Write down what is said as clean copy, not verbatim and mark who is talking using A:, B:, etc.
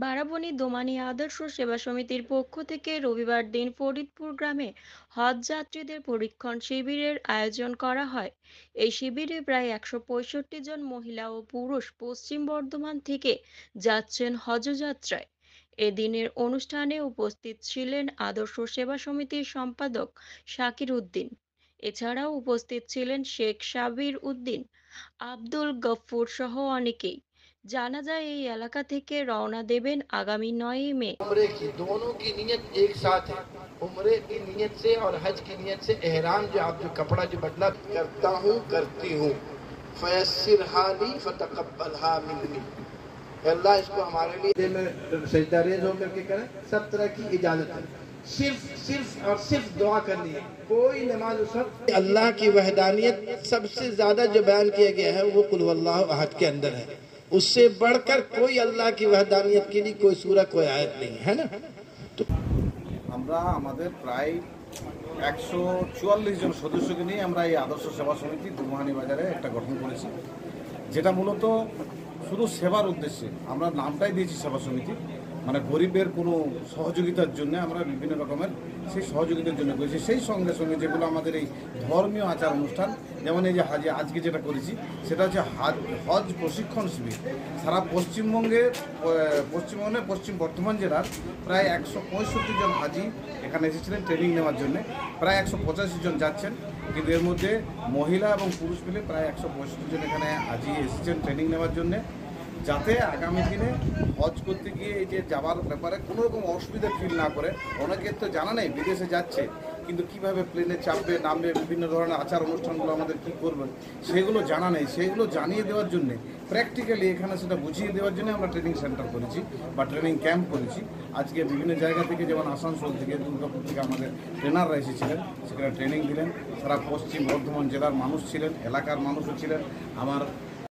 A: বারাবণী দোমানী আদর্শ সেবা সমিতির পক্ষ থেকে রবিবার দিন ফরিদপুর গ্রামে হজ যাত্রীদের পরীক্ষণ শিবিরের আয়োজন করা হয়। এই শিবিরে প্রায় 165 জন মহিলা ও পুরুষ পশ্চিম বর্ধমান থেকে যাচ্ছেন হজযাত্রায়। এদিনের অনুষ্ঠানে উপস্থিত ছিলেন আদর্শ সেবা সমিতির সম্পাদক শাকির উদ্দিন। এছাড়াও উপস্থিত ছিলেন শেখ সাবির উদ্দিন, আব্দুল গফুর সহ অনেকেই। জানা যায় এই এলাকা থেকে রওনা দেবেন আগামী 9 মে।
B: उम्रे की दोनों की नीयत एक साथ है। उम्रे की नीयत से और हज की नीयत से एहराम जो आप जो कपड़ा जो बदला करता हूँ करती हूँ फयस्सिर हाली फतकब्बलहा मिन्नी। अल्लाह इसको हमारे लिए में सजदा रेज़ होकर के करें। सब तरह की इजाजत है, सिर्फ सिर्फ और सिर्फ दुआ करनी है। कोई नमाज सब अल्लाह की वहदानियत सबसे ज्यादा जो बयान किया गया है वो कुल वल्लाहु अहद के अंदर है। उससे बढ़कर कोई अल्लाह की वहदानियत के लिए कोई सूरत कोई आयत नहीं है ना। तो
C: আমরা আমাদের প্রায় 144 জন সদস্যকে নিয়ে আমরা এই আদর্শ সেবা সমিতি দুমহানি বাজারে একটা গঠন করেছি, যেটা মূলত শুধু সেবার উদ্দেশ্যে। আমরা নামটাই দিয়েছি সেবা সমিতি, মানে গরিবের কোনো সহযোগিতার জন্য আমরা বিভিন্ন রকমের সেই সহযোগিতার জন্য করেছি। সেই সঙ্গে সঙ্গে যেগুলো আমাদের এই ধর্মীয় আচার অনুষ্ঠান, যেমন এই যে আজকে যেটা করেছি সেটা হচ্ছে হজ প্রশিক্ষণ শিবির। সারা পশ্চিমবঙ্গের পশ্চিম বর্ধমান জেলার প্রায় 165 জন হাজি এখানে এসেছিলেন ট্রেনিং নেওয়ার জন্য। প্রায় 185 জন যাচ্ছেন, কিন্তু এর মধ্যে মহিলা এবং পুরুষ মিলে প্রায় 165 জন এখানে হাজি এসেছেন ট্রেনিং নেওয়ার জন্যে, যাতে আগামী দিনে হজ করতে গিয়ে এই যে যাওয়ার ব্যাপারে কোনো রকম অসুবিধা ফিল না করে। অনেকের তো জানা নেই বিদেশে যাচ্ছে, কিন্তু কিভাবে প্লেনে চাপবে নামবে, বিভিন্ন ধরনের আচার অনুষ্ঠানগুলো আমাদের কী করবেন সেগুলো জানা নেই। সেগুলো জানিয়ে দেওয়ার জন্যে প্র্যাকটিক্যালি এখানে সেটা বুঝিয়ে দেওয়ার জন্য আমরা ট্রেনিং সেন্টার করেছি বা ট্রেনিং ক্যাম্প করেছি। আজকে বিভিন্ন জায়গা থেকে, যেমন আসানসোল থেকে, দুর্গাপুর থেকে আমাদের ট্রেনাররা এসেছিলেন, সেখানে ট্রেনিং দিলেন। সারা পশ্চিম বর্ধমান জেলার মানুষ ছিলেন, এলাকার মানুষও ছিলেন, আমার